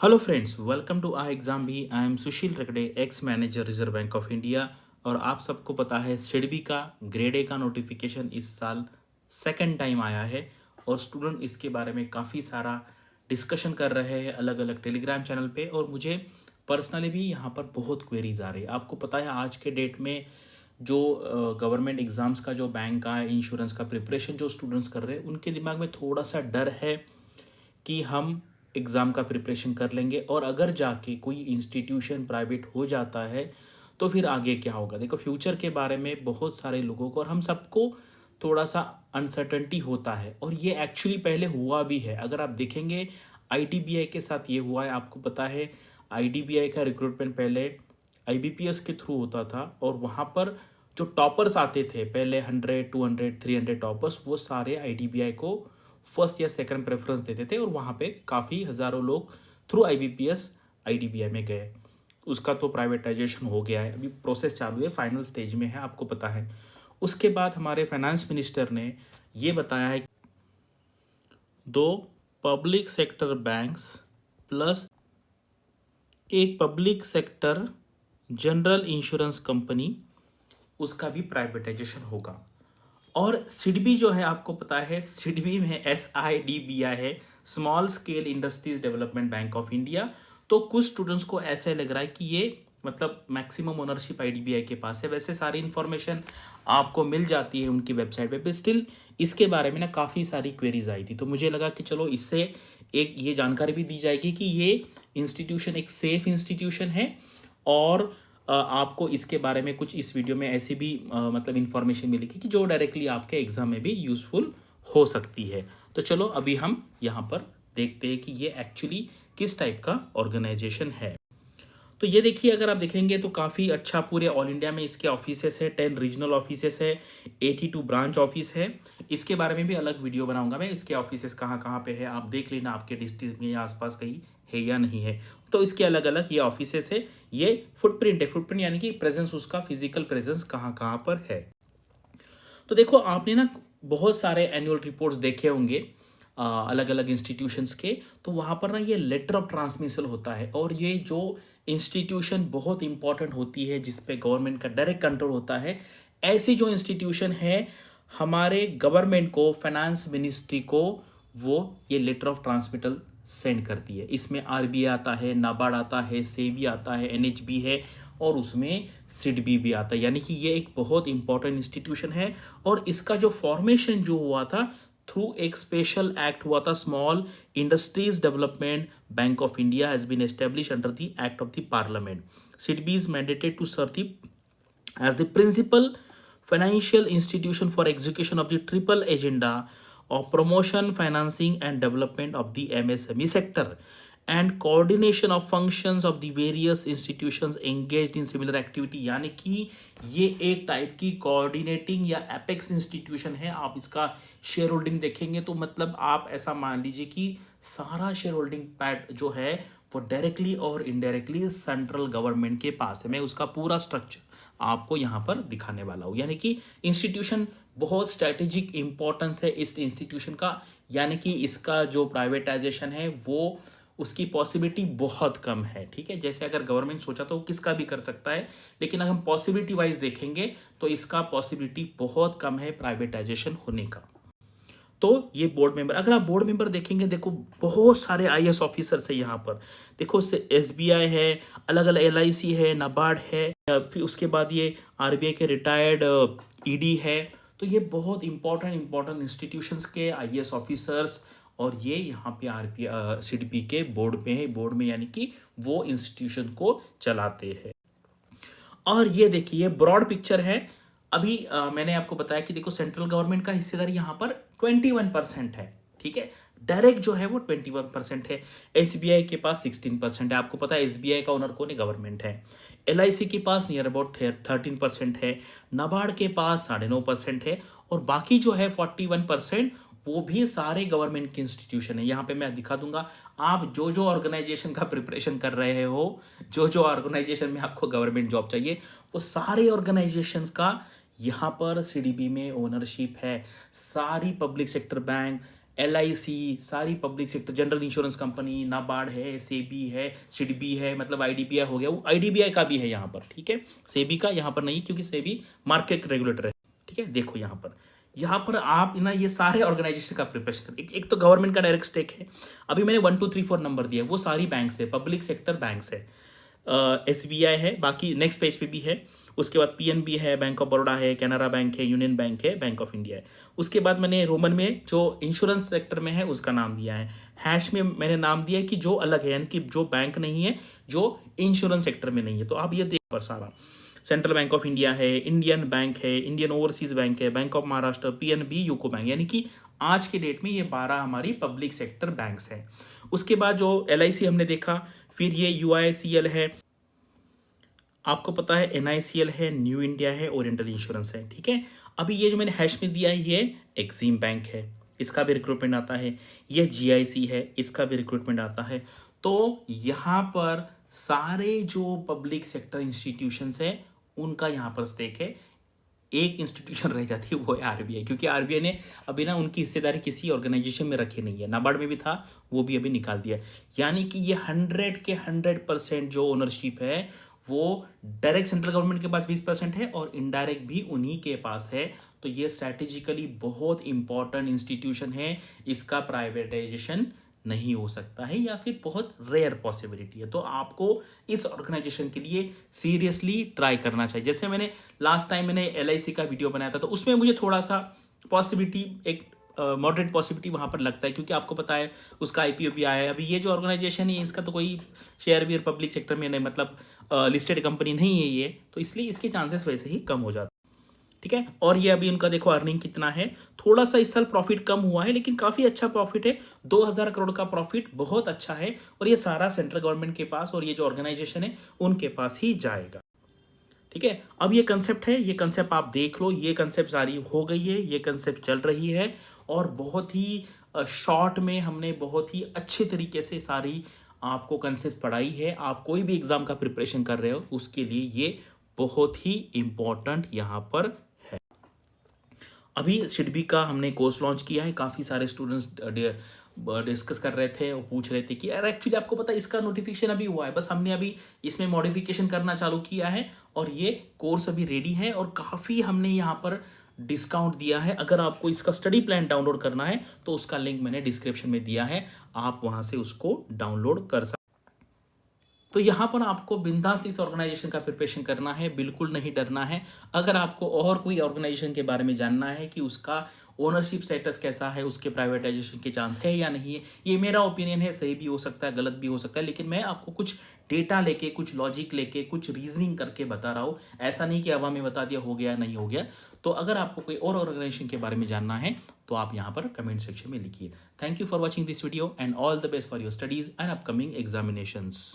Hello friends, welcome to I exam भी। I am Sushil Rakde, ex manager Reserve Bank of India. और आप सबको पता है सिडबी का ग्रेड ए का नोटिफिकेशन इस साल सेकंड टाइम आया है और स्टूडेंट इसके बारे में काफ़ी सारा डिस्कशन कर रहे हैं अलग अलग टेलीग्राम चैनल पे। और मुझे पर्सनली भी यहाँ पर बहुत क्वेरीज आ रही है। आपको पता है आज के डेट में जो गवर्नमेंट एग्ज़ाम्स का जो बैंक का इंश्योरेंस का प्रिपरेशन जो स्टूडेंट्स कर रहे हैं उनके दिमाग में थोड़ा सा डर है कि हम एग्ज़ाम का प्रिपरेशन कर लेंगे और अगर जाके कोई इंस्टीट्यूशन प्राइवेट हो जाता है तो फिर आगे क्या होगा। देखो, फ्यूचर के बारे में बहुत सारे लोगों को और हम सबको थोड़ा सा अनसर्टनटी होता है और ये एक्चुअली पहले हुआ भी है। अगर आप देखेंगे आईडीबीआई के साथ ये हुआ है। आपको पता है आईडीबीआई का रिक्रूटमेंट पहले आईबीपीएस के थ्रू होता था और वहाँ पर जो टॉपर्स आते थे पहले 100 200 300 टॉपर्स, वो सारे आईडीबीआई को फर्स्ट या सेकंड प्रेफरेंस देते थे और वहाँ पे काफ़ी हज़ारों लोग थ्रू आईबीपीएस आईडीबीआई में गए। उसका तो प्राइवेटाइजेशन हो गया है, अभी प्रोसेस चालू है, फाइनल स्टेज में है, आपको पता है। उसके बाद हमारे फाइनेंस मिनिस्टर ने ये बताया है दो पब्लिक सेक्टर बैंक्स प्लस एक public sector general insurance company, उसका भी प्राइवेटाइजेशन होगा। और सिडबी जो है, आपको पता है सिडबी में SIDBI है, small scale industries development bank of India. तो कुछ स्टूडेंट्स को ऐसे लग रहा है कि ये मतलब मैक्सिमम ओनरशिप आईडीबीआई के पास है। वैसे सारी इन्फॉर्मेशन आपको मिल जाती है उनकी वेबसाइट पे स्टिल इसके बारे में ना काफ़ी सारी क्वेरीज आई थी, तो मुझे लगा कि चलो इससे एक ये जानकारी भी दी जाएगी कि ये इंस्टीट्यूशन एक सेफ इंस्टीट्यूशन है। और आपको इसके बारे में कुछ इस वीडियो में ऐसी भी मतलब इन्फॉर्मेशन मिलेगी कि जो डायरेक्टली आपके एग्जाम में भी यूज़फुल हो सकती है। तो चलो अभी हम यहाँ पर देखते हैं कि ये एक्चुअली किस टाइप का ऑर्गेनाइजेशन है। तो ये देखिए, अगर आप देखेंगे तो काफ़ी अच्छा पूरे ऑल इंडिया में इसके ऑफिसेस है, 10 रीजनल ऑफिसेस है, 82 ब्रांच ऑफिस है। इसके बारे में भी अलग वीडियो बनाऊंगा मैं, इसके ऑफिसेस कहाँ कहाँ पे है, आप देख लेना आपके डिस्ट्रिक्ट में या आसपास कहीं है या नहीं है। तो इसके अलग अलग ये ऑफिसेस है। ये फुटप्रिंट है, फुटप्रिंट यानी कि प्रेजेंस, उसका फिजिकल प्रेजेंस कहाँ कहाँ पर है। तो देखो, आपने ना बहुत सारे एनुअल रिपोर्ट्स देखे होंगे अलग अलग इंस्टीट्यूशंस के। तो वहाँ पर ना ये लेटर ऑफ ट्रांसमिशन होता है और ये जो इंस्टीट्यूशन बहुत इंपॉर्टेंट होती है जिस पे गवर्नमेंट का डायरेक्ट कंट्रोल होता है, ऐसी जो इंस्टीट्यूशन है हमारे गवर्नमेंट को, फाइनेंस मिनिस्ट्री को, वो ये लेटर ऑफ ट्रांसमिटल सेंड करती है। इसमें आरबीआई आता है, नाबार्ड आता है, सेबी आता है, एनएचबी है और उसमें सिडबी भी आता है। यानी कि ये एक बहुत इंपॉर्टेंट इंस्टीट्यूशन है। और इसका जो फॉर्मेशन जो हुआ था थ्रू एक स्पेशल एक्ट हुआ था, small industries development bank of India has been establish under the act of the parliament. SIDBI is mandated to serve the as the principal financial institution for execution of the triple agenda of promotion, financing and development of the MSME sector and coordination of functions of the various institutions engaged in similar activity। यानी कि ये एक type की coordinating या apex institution है। आप इसका share holding देखेंगे तो मतलब आप ऐसा मान लीजिए कि सारा शेयर होल्डिंग पैट जो है वो डायरेक्टली और इनडायरेक्टली सेंट्रल गवर्नमेंट के पास है। मैं उसका पूरा स्ट्रक्चर आपको यहाँ पर दिखाने वाला हूँ। यानी कि इंस्टीट्यूशन बहुत स्ट्रेटेजिक इंपॉर्टेंस है इस इंस्टीट्यूशन का। यानी कि इसका जो प्राइवेटाइजेशन है वो उसकी पॉसिबिलिटी बहुत कम है। ठीक है, जैसे अगर गवर्नमेंट सोचा तो किसका भी कर सकता है, लेकिन अगर हम पॉसिबिलिटी वाइज देखेंगे तो इसका पॉसिबिलिटी बहुत कम है प्राइवेटाइजेशन होने का। तो ये बोर्ड मेंबर, अगर आप बोर्ड मेंबर देखेंगे, देखो बहुत सारे आईएएस ऑफिसर्स है यहाँ पर। देखो एसबीआई है, अलग अलग एलआईसी है, नाबार्ड है, फिर उसके बाद ये आरबीआई के रिटायर्ड ईडी है। तो ये बहुत इंपॉर्टेंट इंपॉर्टेंट इंस्टीट्यूशंस के आईएएस ऑफिसर्स और ये यहाँ पे आरबीआई सीडबी के बोर्ड पे है, बोर्ड में, यानी कि वो इंस्टीट्यूशन को चलाते हैं। और ये देखिए ब्रॉड पिक्चर है। अभी मैंने आपको बताया कि देखो सेंट्रल गवर्नमेंट का हिस्सेदारी यहाँ पर 21% है। ठीक है, डायरेक्ट जो है वो 21% है। एसबीआई के पास 16% है। आपको पता है एसबीआई का ओनर कौन है? गवर्नमेंट है। एलआईसी के पास नियर अबाउट 13% है। नाबार्ड के पास 9.5% है। और बाकी जो है 41% वो भी सारे गवर्नमेंट के इंस्टीट्यूशन है। यहाँ पे मैं दिखा दूंगा, आप जो जो ऑर्गेनाइजेशन का प्रिपरेशन कर रहे हो, जो जो ऑर्गेनाइजेशन में आपको गवर्नमेंट जॉब चाहिए, वो सारे ऑर्गेनाइजेशंस का यहाँ पर सीडीबी में ओनरशिप है। सारी पब्लिक सेक्टर बैंक, LIC, सारी public sector, general insurance company, NABARD है, सेबी है, सिडबी है, मतलब IDBI हो गया, वो IDBI का भी है यहाँ पर, ठीक है। सेबी का यहाँ पर नहीं, क्योंकि सेबी मार्केट रेगुलेटर है, ठीक है। देखो यहाँ पर आप ना ये सारे ऑर्गेनाइजेशन का प्रिपरेशन कर, एक तो गवर्नमेंट का डायरेक्ट स्टेक है। अभी मैंने 1 2 3 4 नंबर दिया है, वो सारी बैंक्स है, पब्लिक सेक्टर बैंक्स है। SBI है, बाकी नेक्स्ट पेज पे भी है। उसके बाद PNB है, बैंक ऑफ बड़ौदा है, कैनरा बैंक है, यूनियन बैंक है, बैंक ऑफ इंडिया है। उसके बाद मैंने रोमन में जो इंश्योरेंस सेक्टर में है उसका नाम दिया है, हैश में मैंने नाम दिया है कि जो अलग है, यानी कि जो बैंक नहीं है, जो इंश्योरेंस सेक्टर में नहीं है। तो आप ये देख पर सारा सेंट्रल बैंक ऑफ इंडिया है, इंडियन बैंक है, इंडियन ओवरसीज बैंक है, bank of Maharashtra, PNB, UCO bank, यानी कि आज के डेट में ये 12 हमारी पब्लिक सेक्टर बैंक्स हैं। उसके बाद जो LIC हमने देखा, फिर ये UICL है, आपको पता है NICL है, न्यू इंडिया है, ओरिएंटल इंश्योरेंस है, ठीक है। अभी ये जो मैंने हैश में दिया है, ये एक्सिम बैंक है, इसका भी रिक्रूटमेंट आता है। ये GIC है, इसका भी रिक्रूटमेंट आता है। तो यहाँ पर सारे जो पब्लिक सेक्टर इंस्टीट्यूशंस हैं उनका यहाँ पर स्टेक है। एक इंस्टीट्यूशन रह जाती है, वो है RBI, क्योंकि RBI ने अभी ना उनकी हिस्सेदारी किसी ऑर्गेनाइजेशन में रखी नहीं है। नाबार्ड में भी था, वो भी अभी निकाल दिया। यानी कि ये 100 के 100% जो ओनरशिप है वो डायरेक्ट सेंट्रल गवर्नमेंट के पास 20% है और इनडायरेक्ट भी उन्हीं के पास है। तो ये स्ट्रैटेजिकली बहुत इंपॉर्टेंट इंस्टीट्यूशन है, इसका प्राइवेटाइजेशन नहीं हो सकता है या फिर बहुत रेयर पॉसिबिलिटी है। तो आपको इस ऑर्गेनाइजेशन के लिए सीरियसली ट्राई करना चाहिए। जैसे मैंने लास्ट टाइम मैंने LIC का वीडियो बनाया था, तो उसमें मुझे थोड़ा सा पॉसिबिलिटी, एक मॉडरेट पॉसिबिलिटी वहाँ पर लगता है, क्योंकि आपको पता है उसका IPO भी आया है। अभी ये जो ऑर्गेनाइजेशन है इसका तो कोई शेयर भी पब्लिक सेक्टर में नहीं, मतलब लिस्टेड कंपनी नहीं है ये, तो इसलिए इसके चांसेस वैसे ही कम हो जाते हैं, ठीक है। और ये अभी उनका देखो अर्निंग कितना है, थोड़ा सा इस साल प्रॉफिट कम हुआ है, लेकिन काफ़ी अच्छा प्रॉफिट है, 2000 करोड़ का प्रॉफिट बहुत अच्छा है। और ये सारा सेंट्रल गवर्नमेंट के पास और ये जो ऑर्गेनाइजेशन है उनके पास ही जाएगा, ठीक है। अब ये कंसेप्ट है, ये कंसेप्ट आप देख लो, ये कंसेप्ट जारी हो गई है, ये कंसेप्ट चल रही है और बहुत ही शॉर्ट में हमने बहुत ही अच्छे तरीके से सारी आपको कंसेप्ट पढ़ाई है। आप कोई भी एग्जाम का प्रिपरेशन कर रहे हो उसके लिए ये बहुत ही इंपॉर्टेंट यहाँ पर है। अभी सिडबी का हमने कोर्स लॉन्च किया है, काफ़ी सारे स्टूडेंट्स डिस्कस कर रहे थे और पूछ रहे थे कि यार एक्चुअली आपको पता है इसका नोटिफिकेशन अभी हुआ है, बस हमने अभी इसमें मॉडिफिकेशन करना चालू किया है और ये कोर्स अभी रेडी है और काफ़ी हमने यहाँ पर डिस्काउंट दिया है। अगर आपको इसका स्टडी प्लान डाउनलोड करना है तो उसका लिंक मैंने डिस्क्रिप्शन में दिया है, आप वहाँ से उसको डाउनलोड कर सकते। तो यहाँ पर आपको बिंदास इस ऑर्गेनाइजेशन का प्रिपरेशन करना है, बिल्कुल नहीं डरना है। अगर आपको और कोई ऑर्गेनाइजेशन के बारे में जानना है कि उसका ओनरशिप स्टेटस कैसा है, उसके प्राइवेटाइजेशन के चांस है या नहीं है, ये मेरा ओपिनियन है, सही भी हो सकता है, गलत भी हो सकता है, लेकिन मैं आपको कुछ डेटा लेके, कुछ लॉजिक लेके, कुछ रीजनिंग करके बता रहा हूँ। ऐसा नहीं कि हवा में बता दिया हो गया नहीं हो गया। तो अगर आपको कोई और ऑर्गेनाइजेशन के बारे में जानना है तो आप यहाँ पर कमेंट सेक्शन में लिखिए। Thank you for watching this video and all the best for your studies and upcoming examinations.